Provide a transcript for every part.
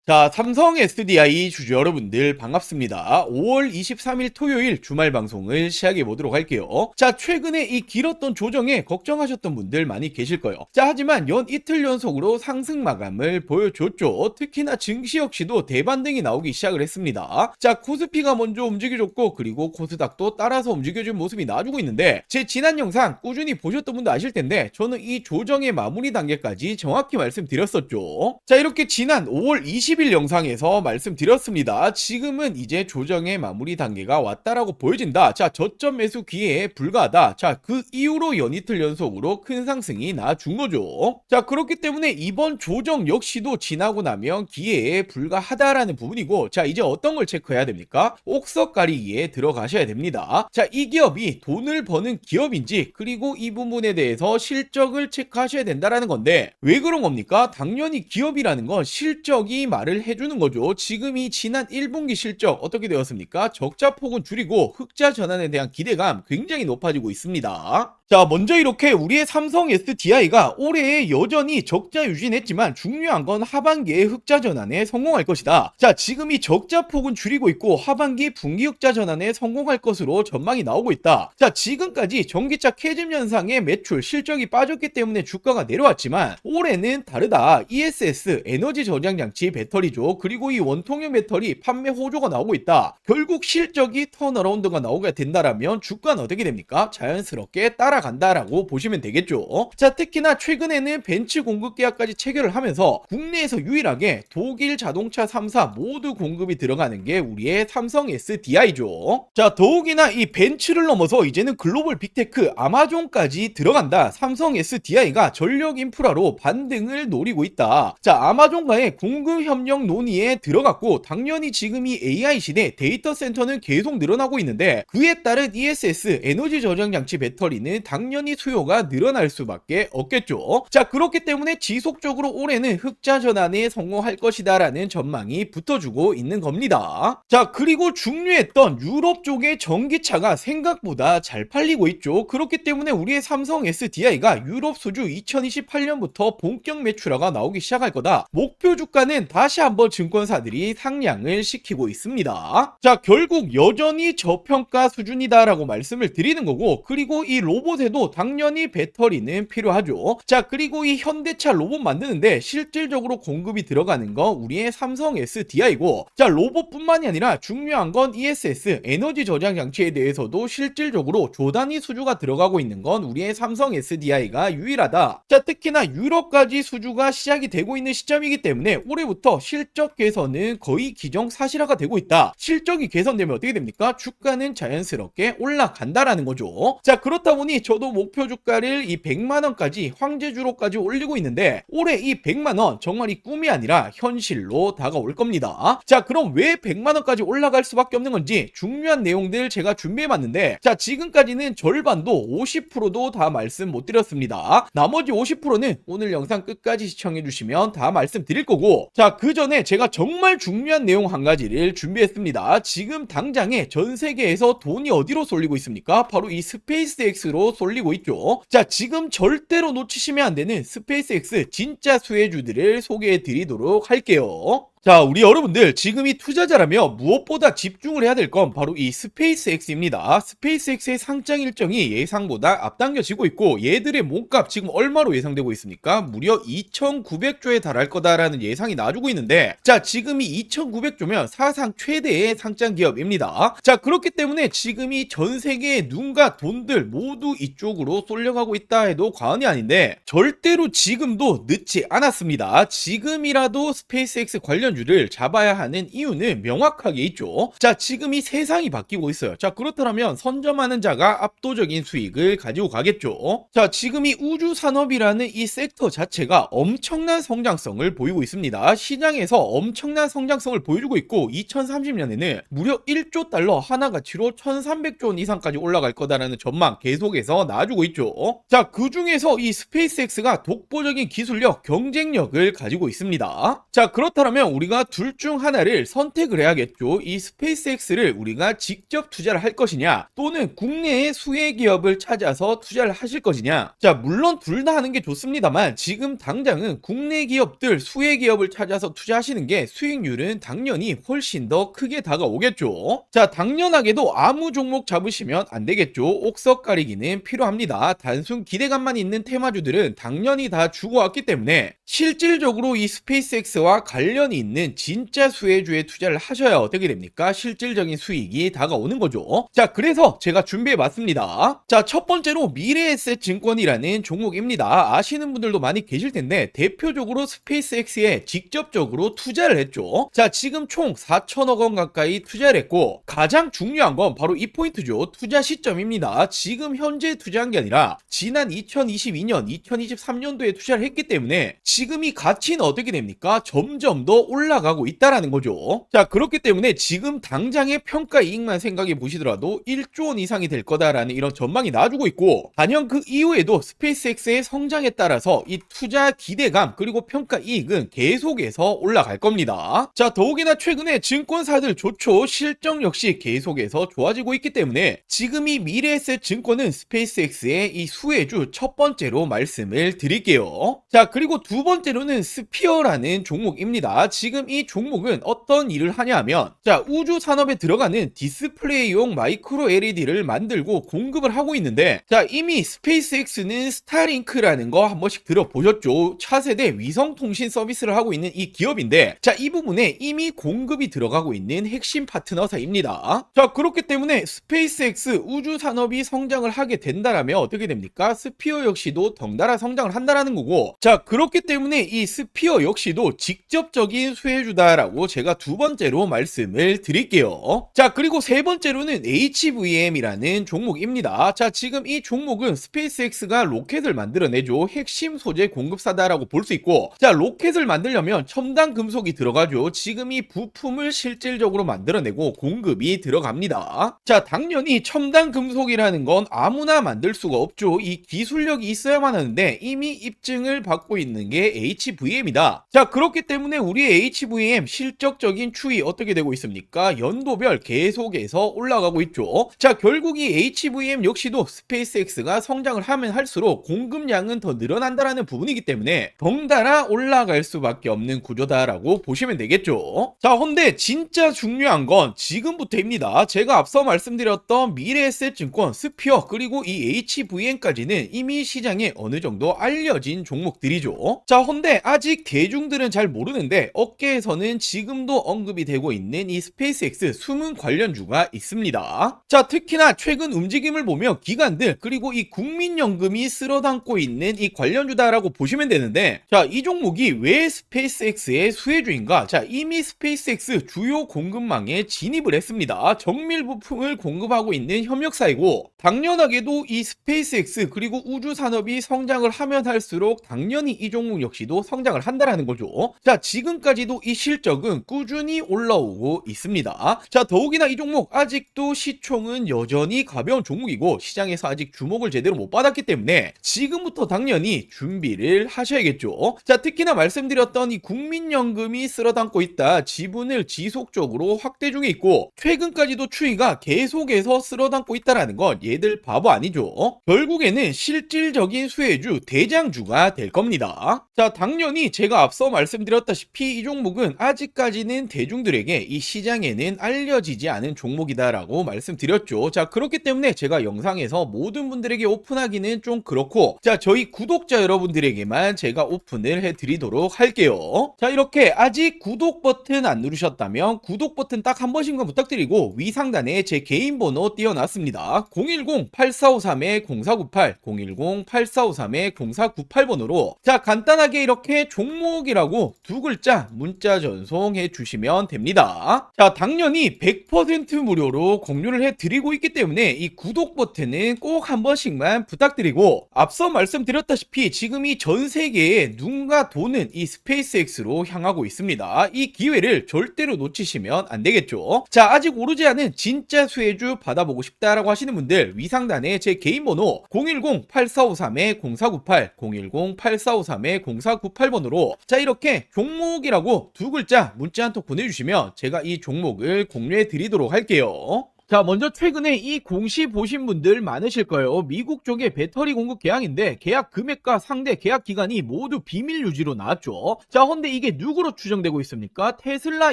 자, 삼성 SDI 주주 여러분들 반갑습니다. 5월 23일 토요일 주말 방송을 시작해 보도록 할게요. 자, 최근에 이 길었던 조정에 걱정하셨던 분들 많이 계실 거예요. 자, 하지만 연 이틀 연속으로 상승 마감을 보여줬죠. 특히나 증시 역시도 대반등이 나오기 시작을 했습니다. 자, 코스피가 먼저 움직여줬고, 그리고 코스닥도 따라서 움직여준 모습이 나와주고 있는데, 제 지난 영상 꾸준히 보셨던 분도 아실 텐데, 저는 이 조정의 마무리 단계까지 정확히 말씀드렸었죠. 자, 이렇게 지난 5월 20일 영상에서 말씀드렸습니다. 지금은 이제 조정의 마무리 단계가 왔다라고 보여진다. 자, 저점 매수 기회에 불과하다. 자, 그 이후로 연이틀 연속으로 큰 상승이 나준 거죠. 자, 그렇기 때문에 이번 조정 역시도 지나고 나면 기회에 불과하다라는 부분이고, 자, 이제 어떤 걸 체크해야 됩니까? 옥석 가리기에 들어가셔야 됩니다. 자, 이 기업이 돈을 버는 기업인지, 그리고 이 부분에 대해서 실적을 체크하셔야 된다라는 건데, 왜 그런 겁니까? 당연히 기업이라는 건 실적이 말을 해주는 거죠. 지금 이 지난 1분기 실적 어떻게 되었습니까? 적자 폭은 줄이고 흑자 전환에 대한 기대감 굉장히 높아지고 있습니다. 자, 먼저 이렇게 우리의 삼성 SDI가 올해에 여전히 적자 유지했지만 중요한 건 하반기에 흑자 전환에 성공할 것이다. 자, 지금 이 적자 폭은 줄이고 있고 하반기 분기 흑자 전환에 성공할 것으로 전망이 나오고 있다. 자, 지금까지 전기차 캐즘 현상의 매출 실적이 빠졌기 때문에 주가가 내려왔지만 올해는 다르다. ESS 에너지 저장 장치 배터리죠. 그리고 이 원통형 배터리 판매 호조가 나오고 있다. 결국 실적이 턴어라운드가 나오게 된다라면 주가는 어떻게 됩니까? 자연스럽게 따라간다라고 보시면 되겠죠. 자, 특히나 최근에는 벤츠 공급 계약까지 체결을 하면서 국내에서 유일하게 독일 자동차 3사 모두 공급이 들어가는 게 우리의 삼성 SDI죠. 자, 더욱이나 이 벤츠를 넘어서 이제는 글로벌 빅테크 아마존까지 들어간다. 삼성 SDI가 전력 인프라로 반등을 노리고 있다. 자, 아마존과의 공급 협력 논의에 들어갔고, 당연히 지금 이 AI 시대 데이터 센터는 계속 늘어나고 있는데, 그에 따른 ESS 에너지 저장 장치 배터리는 당연히 수요가 늘어날 수밖에 없겠죠. 자, 그렇기 때문에 지속적으로 올해는 흑자 전환에 성공할 것이다라는 전망이 붙어주고 있는 겁니다. 자, 그리고 중요했던 유럽 쪽의 전기차가 생각보다 잘 팔리고 있죠. 그렇기 때문에 우리의 삼성 SDI가 유럽 수주 2028년부터 본격 매출화가 나오기 시작할 거다. 목표 주가는 다시 한번 증권사들이 상향을 시키고 있습니다. 자, 결국 여전히 저평가 수준이다라고 말씀을 드리는 거고, 그리고 이 로봇에도 당연히 배터리는 필요하죠. 자, 그리고 이 현대차 로봇 만드는데 실질적으로 공급이 들어가는 건 우리의 삼성 SDI고, 자, 로봇뿐만이 아니라 중요한 건 ESS 에너지 저장 장치에 대해서도 실질적으로 조단위 수주가 들어가고 있는 건 우리의 삼성 SDI가 유일하다. 자, 특히나 유럽까지 수주가 시작이 되고 있는 시점이기 때문에 올해부터 실적 개선은 거의 기정사실화가 되고 있다. 실적이 개선되면 어떻게 됩니까? 주가는 자연스럽게 올라간다라는 거죠. 자, 그렇다 보니 저도 목표 주가를 이 100만원까지 황제주로까지 올리고 있는데, 올해 이 100만원 정말 이 꿈이 아니라 현실로 다가올 겁니다. 자, 그럼 왜 100만원까지 올라갈 수밖에 없는 건지 중요한 내용들 제가 준비해봤는데, 자, 지금까지는 절반도 50%도 다 말씀 못 드렸습니다. 나머지 50%는 오늘 영상 끝까지 시청해주시면 다 말씀드릴 거고, 자, 그 전에 제가 정말 중요한 내용 한 가지를 준비했습니다. 지금 당장에 전 세계에서 돈이 어디로 쏠리고 있습니까? 바로 이 스페이스X로 쏠리고 있죠. 자, 지금 절대로 놓치시면 안 되는 스페이스X 진짜 수혜주들을 소개해 드리도록 할게요. 자, 우리 여러분들 지금 이 투자자라며 무엇보다 집중을 해야 될 건 바로 이 스페이스X입니다. 스페이스X의 상장 일정이 예상보다 앞당겨지고 있고, 얘들의 몸값 지금 얼마로 예상되고 있습니까? 무려 2,900조에 달할 거다라는 예상이 나와주고 있는데, 자, 지금이 2,900조면 사상 최대의 상장 기업입니다. 자, 그렇기 때문에 지금이 전 세계의 눈과 돈들 모두 이쪽으로 쏠려가고 있다 해도 과언이 아닌데, 절대로 지금도 늦지 않았습니다. 지금이라도 스페이스X 관련 주를 잡아야 하는 이유는 명확하게 있죠. 자, 지금 이 세상이 바뀌고 있어요. 자, 그렇다면 선점하는 자가 압도적인 수익을 가지고 가겠죠. 자, 지금 이 우주 산업이라는 이 섹터 자체가 엄청난 성장성을 보이고 있습니다. 시장에서 엄청난 성장성을 보여주고 있고, 2030년에는 무려 1조 달러 하나 가치로 1,300조 원 이상까지 올라갈 거다라는 전망 계속해서 나와주고 있죠. 자, 그 중에서 이 스페이스X가 독보적인 기술력, 경쟁력을 가지고 있습니다. 자, 그렇다면 우리가 둘 중 하나를 선택을 해야겠죠. 이 스페이스X를 우리가 직접 투자를 할 것이냐, 또는 국내의 수혜 기업을 찾아서 투자를 하실 것이냐. 자, 물론 둘 다 하는 게 좋습니다만 지금 당장은 국내 기업들, 수혜 기업을 찾아서 투자하시는 게 수익률은 당연히 훨씬 더 크게 다가오겠죠. 자, 당연하게도 아무 종목 잡으시면 안 되겠죠. 옥석 가리기는 필요합니다. 단순 기대감만 있는 테마주들은 당연히 다 죽어왔기 때문에 실질적으로 이 스페이스X와 관련이 있는 진짜 수혜주에 투자를 하셔야 어떻게 됩니까? 실질적인 수익이 다가오는 거죠. 자, 그래서 제가 준비해 봤습니다. 자, 첫 번째로 미래에셋 증권이라는 종목입니다. 아시는 분들도 많이 계실 텐데 대표적으로 스페이스X에 직접적으로 투자를 했죠. 자, 지금 총 4천억 원 가까이 투자를 했고, 가장 중요한 건 바로 이 포인트죠. 투자 시점입니다. 지금 현재 투자한 게 아니라 지난 2022년, 2023년도에 투자를 했기 때문에 지금 이 가치는 어떻게 됩니까? 점점 더 올라가고 있다라는 거죠. 자, 그렇기 때문에 지금 당장의 평가 이익만 생각해 보시더라도 1조 원 이상이 될 거다라는 이런 전망이 나와주고 있고, 단연 그 이후에도 스페이스X의 성장에 따라서 이 투자 기대감 그리고 평가 이익은 계속해서 올라갈 겁니다. 자, 더욱이나 최근에 증권사들 좋죠. 실적 역시 계속해서 좋아지고 있기 때문에 지금 이 미래에셋 증권은 스페이스X의 이 수혜주 첫 번째로 말씀을 드릴게요. 자, 그리고 두 번째로는 스피어라는 종목입니다. 지금 이 종목은 어떤 일을 하냐 하면, 자, 우주 산업에 들어가는 디스플레이용 마이크로 LED를 만들고 공급을 하고 있는데, 자, 이미 스페이스X는 스타링크라는 거 한 번씩 들어보셨죠? 차세대 위성통신 서비스를 하고 있는 이 기업인데, 자, 이 부분에 이미 공급이 들어가고 있는 핵심 파트너사입니다. 자, 그렇기 때문에 스페이스X 우주 산업이 성장을 하게 된다라면 어떻게 됩니까? 스피어 역시도 덩달아 성장을 한다라는 거고, 자, 그렇기 때문에 이 스피어 역시도 직접적인 수혜주다라고 제가 두 번째로 말씀을 드릴게요. 자, 그리고 세 번째로는 HVM이라는 종목입니다. 자, 지금 이 종목은 스페이스X가 로켓을 만들어내죠. 핵심 소재 공급사다라고 볼 수 있고, 자, 로켓을 만들려면 첨단 금속이 들어가죠. 지금 이 부품을 실질적으로 만들어내고 공급이 들어갑니다. 자, 당연히 첨단 금속이라는 건 아무나 만들 수가 없죠. 이 기술력이 있어야만 하는데 이미 입증을 받고 있는 게 HVM이다. 자, 그렇기 때문에 우리의 HVM 실적적인 추이 어떻게 되고 있습니까? 연도별 계속해서 올라가고 있죠. 자, 결국 이 HVM 역시도 스페이스X가 성장을 하면 할수록 공급량은 더 늘어난다라는 부분이기 때문에 덩달아 올라갈 수밖에 없는 구조다라고 보시면 되겠죠. 자, 근데 진짜 중요한 건 지금부터입니다. 제가 앞서 말씀드렸던 미래에셋 증권, 스피어 그리고 이 HVM까지는 이미 시장에 어느 정도 알려진 종목들이죠. 자, 근데 아직 대중들은 잘 모르는데 업계에서는 지금도 언급이 되고 있는 이 스페이스X 숨은 관련주가 있습니다. 자, 특히나 최근 움직임을 보면 기관들 그리고 이 국민연금이 쓸어담고 있는 이 관련주다라고 보시면 되는데, 자, 이 종목이 왜 스페이스X의 수혜주인가? 자, 이미 스페이스X 주요 공급망에 진입을 했습니다. 정밀 부품을 공급하고 있는 협력사이고, 당연하게도 이 스페이스X 그리고 우주 산업이 성장을 하면 할수록 당연히 이 종목 역시도 성장을 한다라는 거죠. 자, 지금까지도 이 실적은 꾸준히 올라오고 있습니다. 자, 더욱이나 이 종목 아직도 시총은 여전히 가벼운 종목이고 시장에서 아직 주목을 제대로 못 받았기 때문에 지금부터 당연히 준비를 하셔야겠죠. 자, 특히나 말씀드렸던 이 국민연금이 쓸어담고 있다. 지분을 지속적으로 확대 중에 있고 최근까지도 추이가 계속해서 쓸어담고 있다라는 건 얘들 바보 아니죠. 결국에는 실질적인 수혜주, 대장주가 될 겁니다. 자, 당연히 제가 앞서 말씀드렸다시피 이 종목은 아직까지는 대중들에게 이 시장에는 알려지지 않은 종목이다라고 말씀드렸죠. 자, 그렇기 때문에 제가 영상에서 모든 분들에게 오픈하기는 좀 그렇고, 자, 저희 구독자 여러분들에게만 제가 오픈을 해드리도록 할게요. 자, 이렇게 아직 구독 버튼 안 누르셨다면 구독 버튼 딱 한 번씩만 부탁드리고 위상단에 제 개인 번호 띄워놨습니다. 010-8453-0498 010-8453-0498번으로 자, 간단하게 이렇게 종목이라고 두 글자 문자 전송해 주시면 됩니다. 자, 당연히 100% 무료로 공유를 해드리고 있기 때문에 이 구독 버튼은 꼭 한 번씩만 부탁드리고, 앞서 말씀드렸다시피 지금 이 전 세계에 눈과 돈은 이 스페이스X로 향하고 있습니다. 이 기회를 절대로 놓치시면 안 되겠죠. 자, 아직 오르지 않은 진짜 수혜주 받아보고 싶다라고 하시는 분들 위상단에 제 개인 번호 010-8453-0498 010-8453-0498번으로 자, 이렇게 종목이라고 라고 두 글자 문자 한 통 보내주시면 제가 이 종목을 공유해 드리도록 할게요. 자, 먼저 최근에 이 공시 보신 분들 많으실 거예요. 미국 쪽의 배터리 공급 계약인데 계약 금액과 상대 계약 기간이 모두 비밀 유지로 나왔죠. 자, 근데 이게 누구로 추정되고 있습니까? 테슬라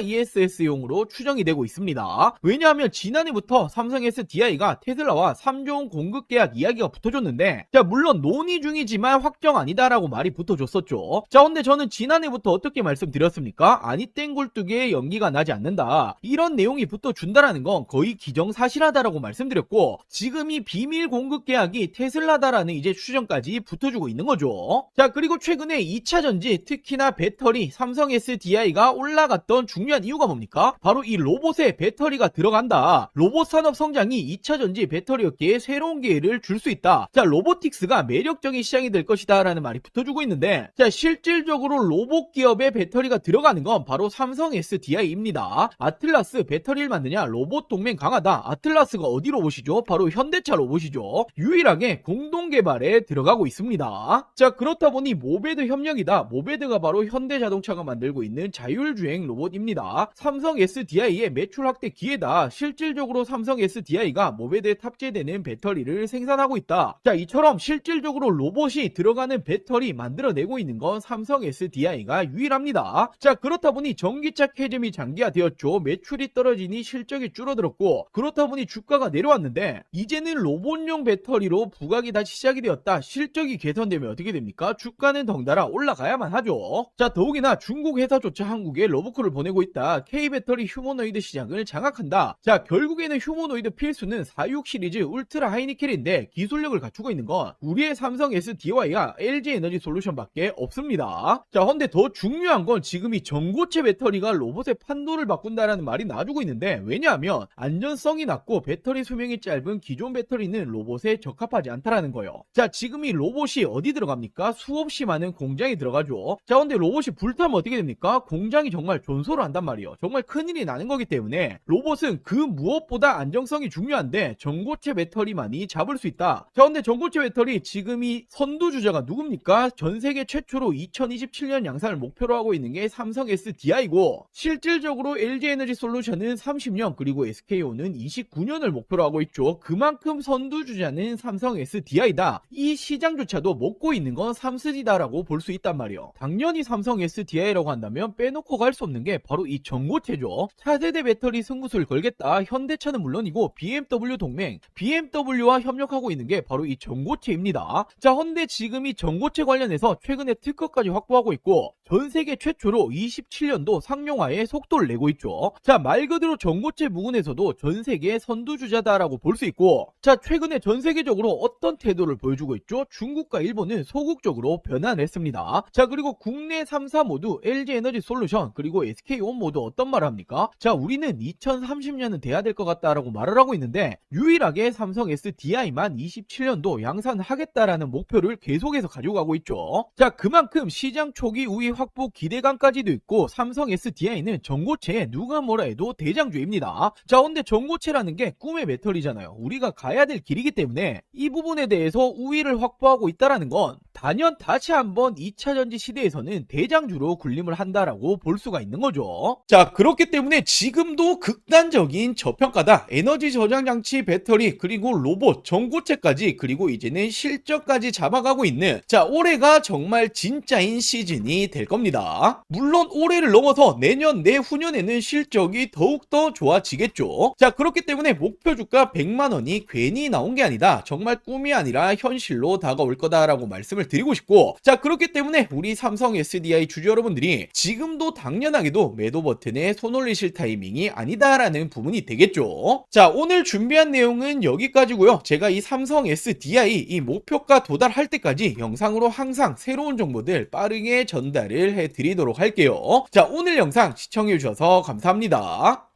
ESS용으로 추정이 되고 있습니다. 왜냐하면 지난해부터 삼성 SDI가 테슬라와 3조 원 공급 계약 이야기가 붙어줬는데, 자, 물론 논의 중이지만 확정 아니다라고 말이 붙어줬었죠. 자, 근데 저는 지난해부터 어떻게 말씀드렸습니까? 아니 땡굴뚝에 연기가 나지 않는다, 이런 내용이 붙어준다라는 건 거의 기정사실하다라고 말씀드렸고, 지금 이 비밀 공급 계약이 테슬라다라는 이제 추정까지 붙어주고 있는 거죠. 자, 그리고 최근에 2차전지, 특히나 배터리, 삼성 SDI가 올라갔던 중요한 이유가 뭡니까? 바로 이 로봇에 배터리가 들어간다. 로봇 산업 성장이 2차전지 배터리 업계에 새로운 기회를 줄 수 있다. 자, 로보틱스가 매력적인 시장이 될 것이다 라는 말이 붙어주고 있는데, 자, 실질적으로 로봇 기업에 배터리가 들어가는 건 바로 삼성 SDI입니다. 아틀라스 배터리를 만드냐? 로봇 동맹 강하다. 아틀라스가 어디 로봇이죠? 바로 현대차 로봇이죠. 유일하게 공동 개발에 들어가고 있습니다. 자, 그렇다 보니 모베드 협력이다. 모베드가 바로 현대자동차가 만들고 있는 자율주행 로봇입니다. 삼성 SDI의 매출 확대 기회다. 실질적으로 삼성 SDI가 모베드에 탑재되는 배터리를 생산하고 있다. 자, 이처럼 실질적으로 로봇이 들어가는 배터리 만들어내고 있는 건 삼성 SDI가 유일합니다. 자, 그렇다 보니 전기차 캐즘이 장기화되었죠. 매출이 떨어지니 실적이 줄어들었고, 그렇다 보니 주가가 내려왔는데, 이제는 로봇용 배터리로 부각이 다시 시작이 되었다. 실적이 개선되면 어떻게 됩니까? 주가는 덩달아 올라가야만 하죠. 자, 더욱이나 중국 회사조차 한국에 러브콜을 보내고 있다. K배터리 휴머노이드 시장을 장악한다. 자, 결국에는 휴머노이드 필수는 46 시리즈 울트라 하이니켈인데, 기술력을 갖추고 있는 건 우리의 삼성 SDI와 LG에너지 솔루션밖에 없습니다. 자, 근데 더 중요한 건 지금 이 전고체 배터리가 로봇의 판도를 바꾼다라는 말이 나와주고 있는데, 왜냐하면 안전성이 낮고 배터리 수명이 짧은 기존 배터리는 로봇에 적합하지 않다라는 거예요. 자, 지금 이 로봇이 어디 들어갑니까? 수없이 많은 공장이 들어가죠. 자, 근데 로봇이 불타면 어떻게 됩니까? 공장이 정말 존소를 한단 말이에요. 정말 큰일이 나는 거기 때문에 로봇은 그 무엇보다 안정성이 중요한데 전고체 배터리만이 잡을 수 있다. 자, 근데 전고체 배터리 지금 이 선두주자가 누굽니까? 전 세계 최초로 2027년 양산을 목표로 하고 있는 게 삼성 SDI고, 실질적으로 LG에너지 솔루션은 30년, 그리고 SK온은 29년을 목표로 하고 있죠. 그만큼 선두주자는 삼성 SDI다. 이 시장조차도 먹고 있는 건 삼스디다라고 볼 수 있단 말이에요. 당연히 삼성 SDI라고 한다면 빼놓고 갈 수 없는 게 바로 이 전고체죠. 차세대 배터리 승부수를 걸겠다. 현대차는 물론이고 BMW 동맹, BMW와 협력하고 있는 게 바로 이 전고체입니다. 자, 헌데 지금 이 전고체 관련해서 최근에 특허까지 확보하고 있고, 전 세계 최초로 27년도 상용화에 속도를 내고 있죠. 자, 말 그대로 전고체 부분에서도 전 세계 선두주자다라고 볼 수 있고, 자, 최근에 전 세계적으로 어떤 태도를 보여주고 있죠? 중국과 일본은 소극적으로 변환을 했습니다. 자, 그리고 국내 3사 모두 LG에너지 솔루션 그리고 SK온 모두 어떤 말을 합니까? 자, 우리는 2030년은 돼야 될 것 같다라고 말을 하고 있는데, 유일하게 삼성 SDI만 27년도 양산하겠다라는 목표를 계속해서 가지고 가고 있죠. 자, 그만큼 시장 초기 우위 확보 기대감까지도 있고, 삼성 SDI는 전고체에 누가 뭐라 해도 대장주입니다. 자, 근데 전고체라는 게 꿈의 배터리잖아요. 우리가 가야 될 길이기 때문에 이 부분에 대해서 우위를 확보하고 있다라는 건 단연 다시 한번 2차전지 시대에서는 대장주로 군림을 한다라고 볼 수가 있는 거죠. 자, 그렇기 때문에 지금도 극단적인 저평가다. 에너지 저장 장치, 배터리, 그리고 로봇, 전고체까지, 그리고 이제는 실적까지 잡아가고 있는, 자, 올해가 정말 진짜인 시즌이 될 겁니다. 물론 올해를 넘어서 내년, 내후년에는 실적이 더욱더 좋아지겠죠. 자, 그렇기 때문에 목표 주가 100만원이 괜히 나온 게 아니다. 정말 꿈이 아니라 현실로 다가올 거다라고 말씀을 드리고 싶고, 자, 그렇기 때문에 우리 삼성 SDI 주주 여러분들이 지금도 당연하게도 매도 버튼에 손 올리실 타이밍이 아니다라는 부분이 되겠죠. 자, 오늘 준비한 내용은 여기까지고요. 제가 이 삼성 SDI 이 목표가 도달할 때까지 영상으로 항상 새로운 정보들 빠르게 전달을 해드리도록 할게요. 자, 오늘 영상 시청해주셔서 감사합니다.